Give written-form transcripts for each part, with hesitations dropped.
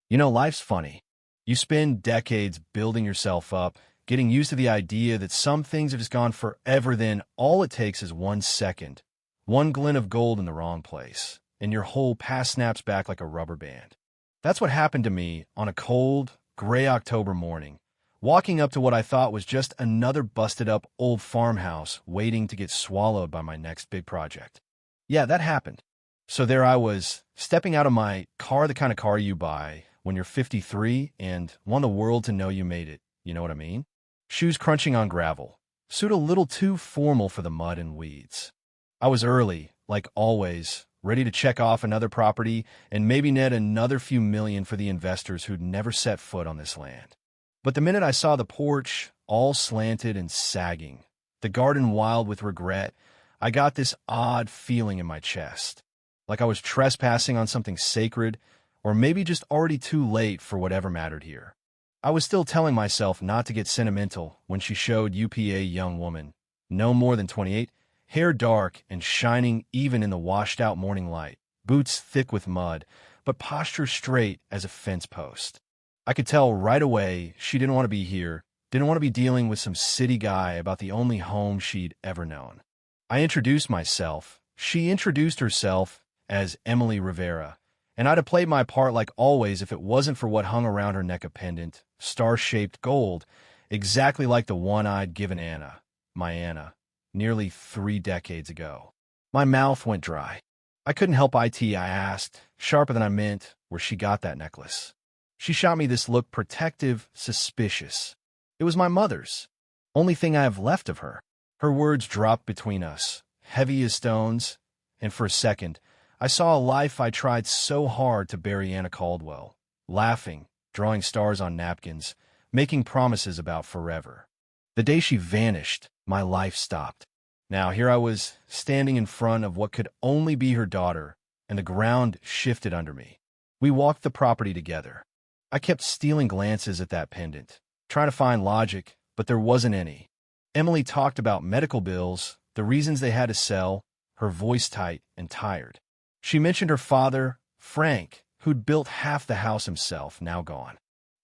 Life's funny. You spend decades building yourself up, getting used to the idea that some things have just gone forever, then all it takes is 1 second, one glint of gold in the wrong place, and your whole past snaps back like a rubber band. That's what happened to me on a cold, gray October morning, walking up to what I thought was just another busted-up old farmhouse waiting to get swallowed by my next big project. Yeah, that happened. So there I was, stepping out of my car, the kind of car you buy when you're 53 and want the world to know you made it. You know what I mean? Shoes crunching on gravel, suit a little too formal for the mud and weeds. I was early, like always, ready to check off another property and maybe net another few million for the investors who'd never set foot on this land. But the minute I saw the porch, all slanted and sagging, the garden wild with regret, I got this odd feeling in my chest, like I was trespassing on something sacred, or maybe just already too late for whatever mattered here. I was still telling myself not to get sentimental when she showed UPA young woman, no more than 28, hair dark and shining even in the washed-out morning light, boots thick with mud, but posture straight as a fence post. I could tell right away she didn't want to be here, didn't want to be dealing with some city guy about the only home she'd ever known. I introduced myself. She introduced herself as Emily Rivera, and I'd have played my part like always if it wasn't for what hung around her neck, a pendant, star-shaped gold, exactly like the one I'd given Anna, my Anna, nearly 3 decades ago. My mouth went dry. I couldn't help it. I asked, sharper than I meant, where she got that necklace. She shot me this look, protective, suspicious. It was my mother's. Only thing I have left of her. Her words dropped between us, heavy as stones, and for a second, I saw a life I tried so hard to bury. Anna Caldwell, laughing, drawing stars on napkins, making promises about forever. The day she vanished, my life stopped. Now here I was, standing in front of what could only be her daughter, and the ground shifted under me. We walked the property together. I kept stealing glances at that pendant, trying to find logic, but there wasn't any. Emily talked about medical bills, the reasons they had to sell, her voice tight and tired. She mentioned her father, Frank, who'd built half the house himself, now gone.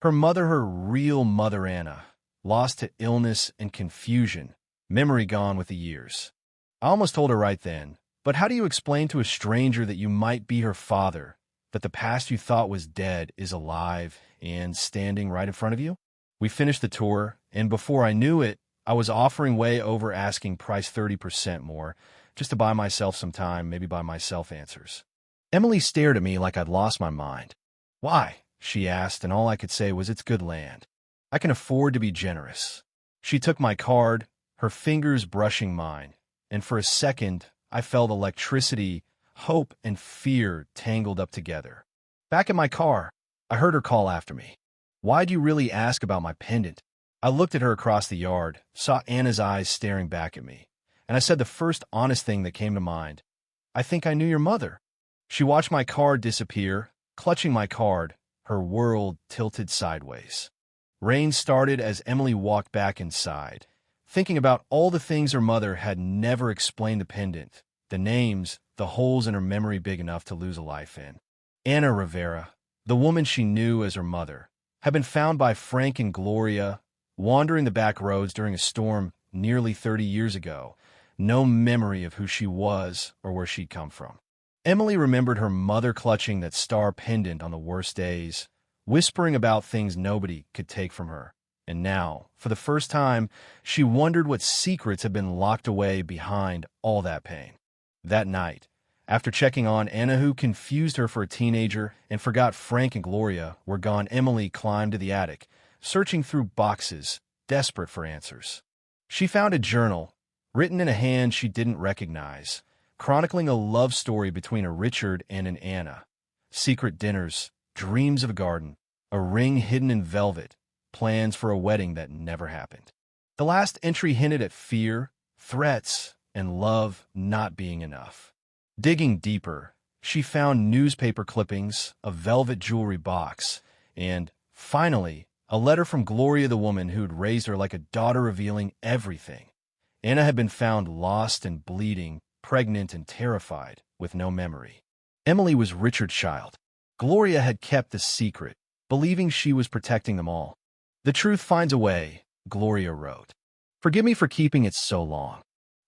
Her mother, her real mother Anna, lost to illness and confusion, memory gone with the years. I almost told her right then, but how do you explain to a stranger that you might be her father, that the past you thought was dead is alive and standing right in front of you? We finished the tour, and before I knew it, I was offering way over asking price 30% more, just to buy myself some time, maybe buy myself answers. Emily stared at me like I'd lost my mind. Why? She asked, and all I could say was, it's good land. I can afford to be generous. She took my card, her fingers brushing mine, and for a second, I felt electricity, hope, and fear tangled up together. Back in my car, I heard her call after me. Why'd you really ask about my pendant? I looked at her across the yard, saw Anna's eyes staring back at me, and I said the first honest thing that came to mind. I think I knew your mother. She watched my card disappear, clutching my card, her world tilted sideways. Rain started as Emily walked back inside, thinking about all the things her mother had never explained. The pendant, the names, the holes in her memory big enough to lose a life in. Anna Rivera, the woman she knew as her mother, had been found by Frank and Gloria, wandering the back roads during a storm nearly 30 years ago. No memory of who she was or where she'd come from. Emily remembered her mother clutching that star pendant on the worst days, whispering about things nobody could take from her. And now, for the first time, she wondered what secrets had been locked away behind all that pain. That night, after checking on Anna, who confused her for a teenager and forgot Frank and Gloria were gone, Emily climbed to the attic, searching through boxes, desperate for answers. She found a journal, written in a hand she didn't recognize, chronicling a love story between a Richard and an Anna. Secret dinners, dreams of a garden, a ring hidden in velvet, plans for a wedding that never happened. The last entry hinted at fear, threats, and love not being enough. Digging deeper, she found newspaper clippings, a velvet jewelry box, and, finally, a letter from Gloria, the woman who'd raised her like a daughter, revealing everything. Anna had been found lost and bleeding, pregnant and terrified, with no memory. Emily was Richard's child. Gloria had kept the secret, believing she was protecting them all. "The truth finds a way," Gloria wrote. "Forgive me for keeping it so long."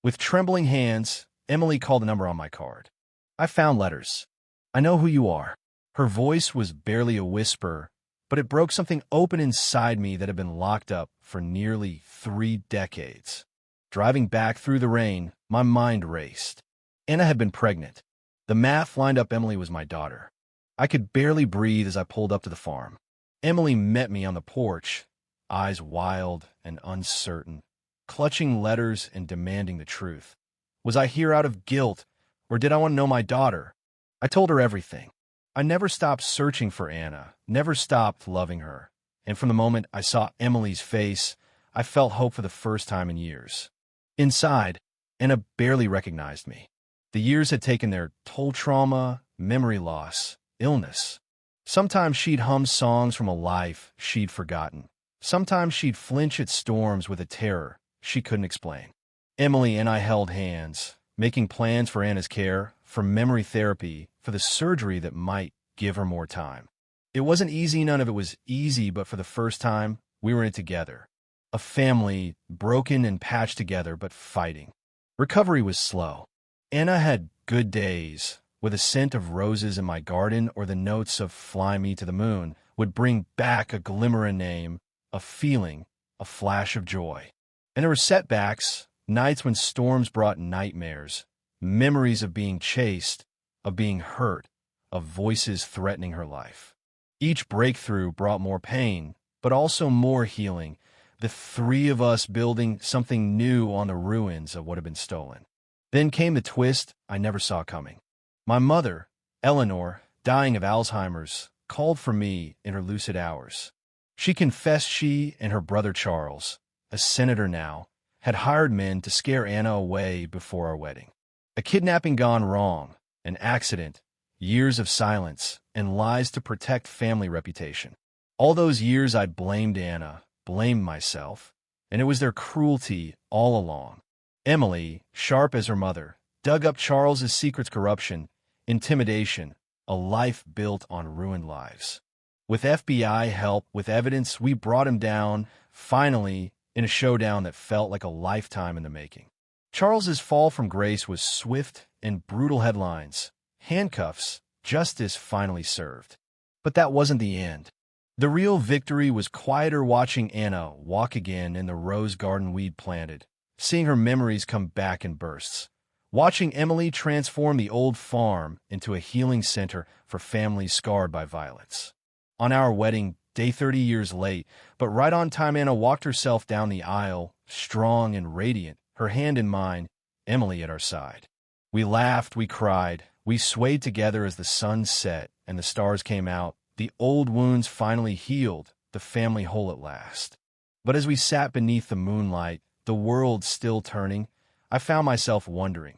With trembling hands, Emily called the number on my card. "I found letters. I know who you are." Her voice was barely a whisper, but it broke something open inside me that had been locked up for nearly 3 decades. Driving back through the rain, my mind raced. Anna had been pregnant. The math lined up. Emily was my daughter. I could barely breathe as I pulled up to the farm. Emily met me on the porch, eyes wild and uncertain, clutching letters and demanding the truth. Was I here out of guilt, or did I want to know my daughter? I told her everything. I never stopped searching for Anna, never stopped loving her. And from the moment I saw Emily's face, I felt hope for the first time in years. Inside, Anna barely recognized me. The years had taken their toll: trauma, memory loss, illness. Sometimes she'd hum songs from a life she'd forgotten. Sometimes she'd flinch at storms with a terror she couldn't explain. Emily and I held hands, making plans for Anna's care, for memory therapy, for the surgery that might give her more time. It wasn't easy, none of it was easy, but for the first time, we were in it together. A family, broken and patched together, but fighting. Recovery was slow. Anna had good days, with a scent of roses in my garden or the notes of "Fly Me to the Moon" would bring back a glimmer, a name, a feeling, a flash of joy. And there were setbacks, nights when storms brought nightmares, memories of being chased, of being hurt, of voices threatening her life. Each breakthrough brought more pain, but also more healing, the 3 of us building something new on the ruins of what had been stolen. Then came the twist I never saw coming. My mother, Eleanor, dying of Alzheimer's, called for me in her lucid hours. She confessed she and her brother Charles, a senator now, had hired men to scare Anna away before our wedding. A kidnapping gone wrong, an accident, years of silence, and lies to protect family reputation. All those years I'd blamed Anna, blamed myself, and it was their cruelty all along. Emily, sharp as her mother, dug up Charles's secrets: corruption, intimidation, a life built on ruined lives. With FBI help, with evidence, we brought him down, finally, in a showdown that felt like a lifetime in the making. Charles's fall from grace was swift and brutal headlines. Handcuffs, justice finally served. But that wasn't the end. The real victory was quieter: watching Anna walk again in the rose garden we'd planted, seeing her memories come back in bursts. Watching Emily transform the old farm into a healing center for families scarred by violence. On our wedding day, 30 years late, but right on time, Anna walked herself down the aisle, strong and radiant, her hand in mine, Emily at our side. We laughed, we cried, we swayed together as the sun set and the stars came out. The old wounds finally healed, the family whole at last. But as we sat beneath the moonlight, the world still turning, I found myself wondering,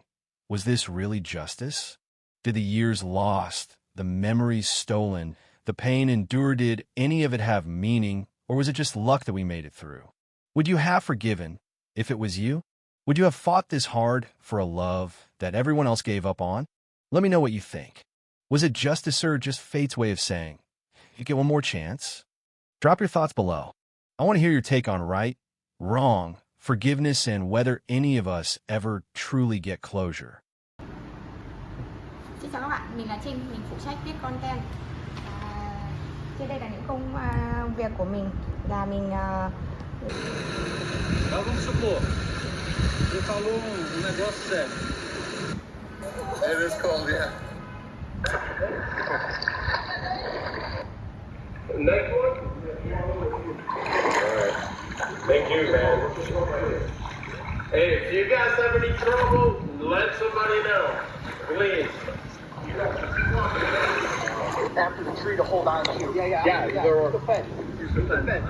was this really justice? Did the years lost, the memories stolen, the pain endured, did any of it have meaning, or was it just luck that we made it through? Would you have forgiven if it was you? Would you have fought this hard for a love that everyone else gave up on? Let me know what you think. Was it justice or just fate's way of saying, you get one more chance? Drop your thoughts below. I want to hear your take on right, wrong, forgiveness, and whether any of us ever truly get closure. Xin chào các bạn, mình là Trinh, mình phụ trách viết content. Trên đây là những công việc của mình, là mình Vamos supor, você falou negócio sério. It is cold, yeah. Next one? Alright. Thank you, man. Hey, if you guys have any trouble, let somebody know. Please. After the tree to hold on to. Yeah, use the fence. Use the fence.